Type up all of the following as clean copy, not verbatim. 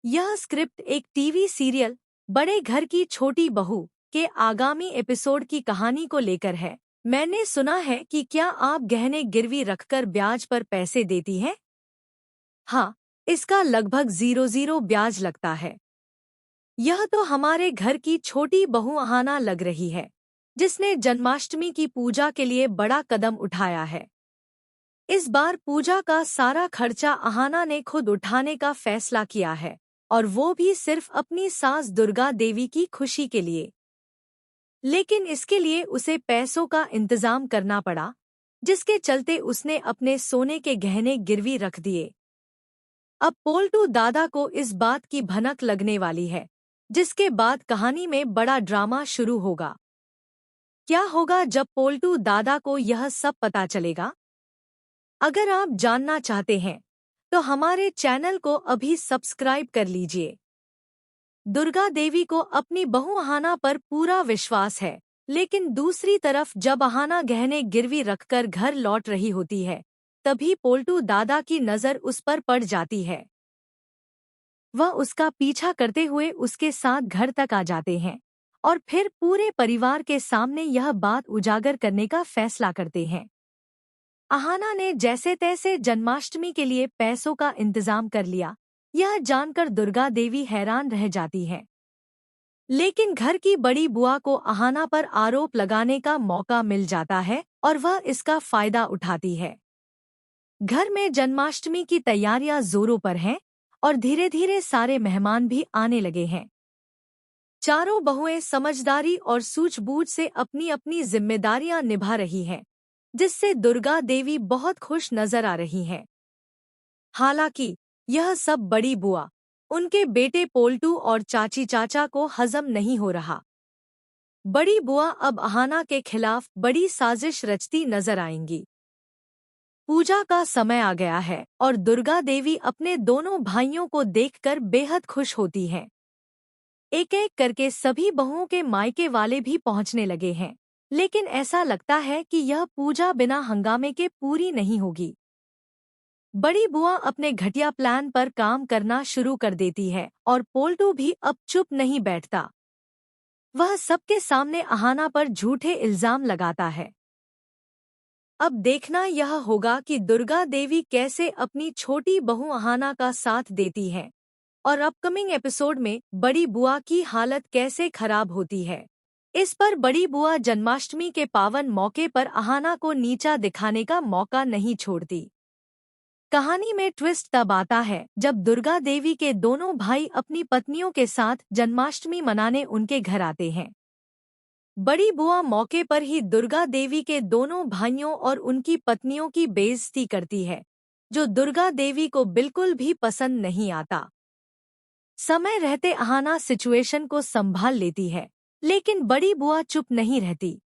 यह स्क्रिप्ट एक TV serial बड़े घर की छोटी बहू के आगामी एपिसोड की कहानी को लेकर है। मैंने सुना है कि क्या आप गहने गिरवी रखकर ब्याज पर पैसे देती हैं? हाँ, इसका लगभग 0 ब्याज लगता है। यह तो हमारे घर की छोटी बहू अहाना लग रही है, जिसने जन्माष्टमी की पूजा के लिए बड़ा कदम उठाया है। इस बार पूजा का सारा खर्चा अहाना ने खुद उठाने का फैसला किया है, और वो भी सिर्फ अपनी सास दुर्गा देवी की खुशी के लिए। लेकिन इसके लिए उसे पैसों का इंतजाम करना पड़ा, जिसके चलते उसने अपने सोने के गहने गिरवी रख दिए। अब पोल्टू दादा को इस बात की भनक लगने वाली है, जिसके बाद कहानी में बड़ा ड्रामा शुरू होगा। क्या होगा जब पोल्टू दादा को यह सब पता चलेगा? अगर आप जानना चाहते हैं तो हमारे चैनल को अभी सब्सक्राइब कर लीजिए। दुर्गा देवी को अपनी बहू अहाना पर पूरा विश्वास है, लेकिन दूसरी तरफ जब अहाना गहने गिरवी रखकर घर लौट रही होती है, तभी पोल्टू दादा की नज़र उस पर पड़ जाती है। वह उसका पीछा करते हुए उसके साथ घर तक आ जाते हैं और फिर पूरे परिवार के सामने यह बात उजागर करने का फैसला करते हैं। अहाना ने जैसे तैसे जन्माष्टमी के लिए पैसों का इंतजाम कर लिया, यह जानकर दुर्गा देवी हैरान रह जाती है। लेकिन घर की बड़ी बुआ को अहाना पर आरोप लगाने का मौका मिल जाता है और वह इसका फायदा उठाती है। घर में जन्माष्टमी की तैयारियां जोरों पर हैं और धीरे धीरे सारे मेहमान भी आने लगे हैं। चारों बहुएं समझदारी और सूझबूझ से अपनी अपनी जिम्मेदारियां निभा रही हैं, जिससे दुर्गा देवी बहुत खुश नजर आ रही हैं। हालांकि यह सब बड़ी बुआ, उनके बेटे पोल्टू और चाची चाचा को हजम नहीं हो रहा। बड़ी बुआ अब अहाना के खिलाफ बड़ी साजिश रचती नजर आएंगी। पूजा का समय आ गया है और दुर्गा देवी अपने दोनों भाइयों को देखकर बेहद खुश होती हैं। एक एक करके सभी बहुओं के मायके वाले भी पहुंचने लगे हैं, लेकिन ऐसा लगता है कि यह पूजा बिना हंगामे के पूरी नहीं होगी। बड़ी बुआ अपने घटिया प्लान पर काम करना शुरू कर देती है और पोल्टू भी अब चुप नहीं बैठता। वह सबके सामने अहाना पर झूठे इल्जाम लगाता है। अब देखना यह होगा कि दुर्गा देवी कैसे अपनी छोटी बहू अहाना का साथ देती है और अपकमिंग एपिसोड में बड़ी बुआ की हालत कैसे खराब होती है। इस पर बड़ी बुआ जन्माष्टमी के पावन मौके पर अहाना को नीचा दिखाने का मौका नहीं छोड़ती। कहानी में ट्विस्ट तब आता है जब दुर्गा देवी के दोनों भाई अपनी पत्नियों के साथ जन्माष्टमी मनाने उनके घर आते हैं। बड़ी बुआ मौके पर ही दुर्गा देवी के दोनों भाइयों और उनकी पत्नियों की बेइज्जती करती है, जो दुर्गा देवी को बिल्कुल भी पसंद नहीं आता। समय रहते अहाना सिचुएशन को संभाल लेती है, लेकिन बड़ी बुआ चुप नहीं रहती।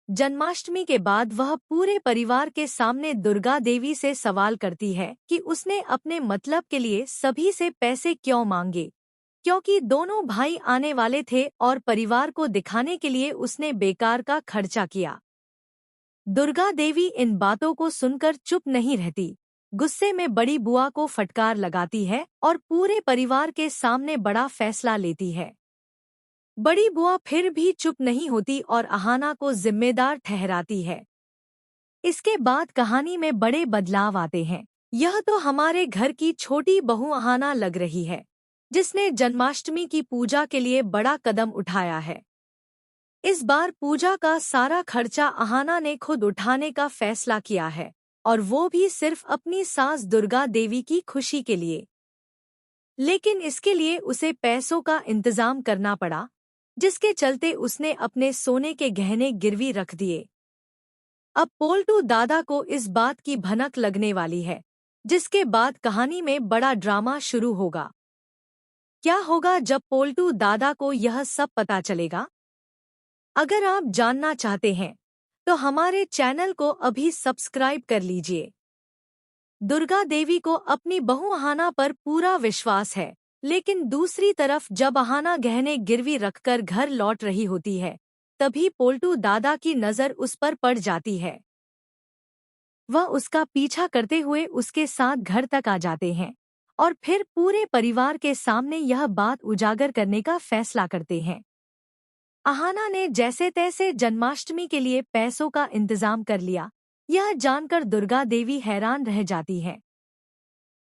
जन्माष्टमी के बाद वह पूरे परिवार के सामने दुर्गा देवी से सवाल करती है कि उसने अपने मतलब के लिए सभी से पैसे क्यों मांगे, क्योंकि दोनों भाई आने वाले थे और परिवार को दिखाने के लिए उसने बेकार का खर्चा किया। दुर्गा देवी इन बातों को सुनकर चुप नहीं रहती। गुस्से में बड़ी बुआ को फटकार लगाती है और पूरे परिवार के सामने बड़ा फैसला लेती है। बड़ी बुआ फिर भी चुप नहीं होती और अहाना को जिम्मेदार ठहराती है। इसके बाद कहानी में बड़े बदलाव आते हैं। यह तो हमारे घर की छोटी बहू अहाना लग रही है, जिसने जन्माष्टमी की पूजा के लिए बड़ा कदम उठाया है। इस बार पूजा का सारा खर्चा अहाना ने खुद उठाने का फैसला किया है, और वो भी सिर्फ अपनी सास दुर्गा देवी की खुशी के लिए। लेकिन इसके लिए उसे पैसों का इंतजाम करना पड़ा, जिसके चलते उसने अपने सोने के गहने गिरवी रख दिए। अब पोल्टू दादा को इस बात की भनक लगने वाली है, जिसके बाद कहानी में बड़ा ड्रामा शुरू होगा। क्या होगा जब पोल्टू दादा को यह सब पता चलेगा? अगर आप जानना चाहते हैं तो हमारे चैनल को अभी सब्सक्राइब कर लीजिए। दुर्गा देवी को अपनी बहू अहाना पर पूरा विश्वास है, लेकिन दूसरी तरफ जब अहाना गहने गिरवी रखकर घर लौट रही होती है, तभी पोल्टू दादा की नज़र उस पर पड़ जाती है। वह उसका पीछा करते हुए उसके साथ घर तक आ जाते हैं और फिर पूरे परिवार के सामने यह बात उजागर करने का फैसला करते हैं। अहाना ने जैसे तैसे जन्माष्टमी के लिए पैसों का इंतजाम कर लिया। यह जानकर दुर्गा देवी हैरान रह जाती है।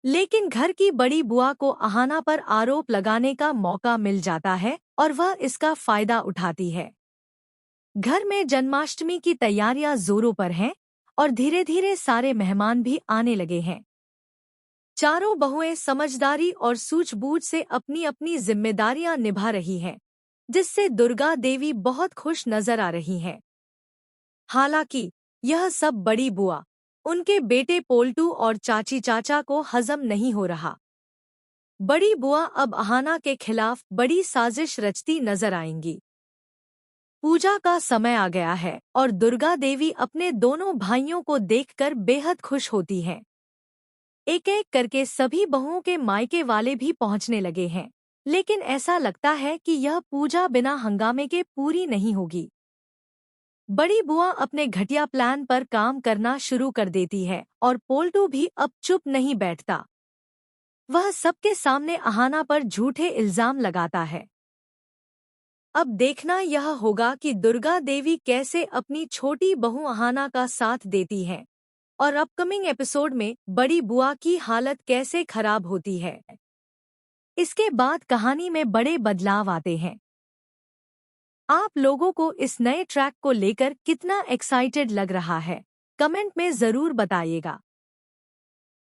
लेकिन घर की बड़ी बुआ को अहाना पर आरोप लगाने का मौका मिल जाता है और वह इसका फायदा उठाती है। घर में जन्माष्टमी की तैयारियां जोरों पर हैं और धीरे धीरे सारे मेहमान भी आने लगे हैं। चारों बहुएं समझदारी और सूझबूझ से अपनी अपनी जिम्मेदारियां निभा रही हैं, जिससे दुर्गा देवी बहुत खुश नजर आ रही हैं। हालांकि यह सब बड़ी बुआ, उनके बेटे पोल्टू और चाची चाचा को हजम नहीं हो रहा। बड़ी बुआ अब अहाना के खिलाफ बड़ी साजिश रचती नजर आएंगी। पूजा का समय आ गया है और दुर्गा देवी अपने दोनों भाइयों को देखकर बेहद खुश होती हैं। एक एक करके सभी बहुओं के मायके वाले भी पहुंचने लगे हैं, लेकिन ऐसा लगता है कि यह पूजा बिना हंगामे के पूरी नहीं होगी। बड़ी बुआ अपने घटिया प्लान पर काम करना शुरू कर देती है और पोल्टू भी अब चुप नहीं बैठता। वह सबके सामने अहाना पर झूठे इल्जाम लगाता है। अब देखना यह होगा कि दुर्गा देवी कैसे अपनी छोटी बहू अहाना का साथ देती है और अपकमिंग एपिसोड में बड़ी बुआ की हालत कैसे खराब होती है। इसके बाद कहानी में बड़े बदलाव आते हैं। आप लोगों को इस नए ट्रैक को लेकर कितना एक्साइटेड लग रहा है, कमेंट में जरूर बताइएगा।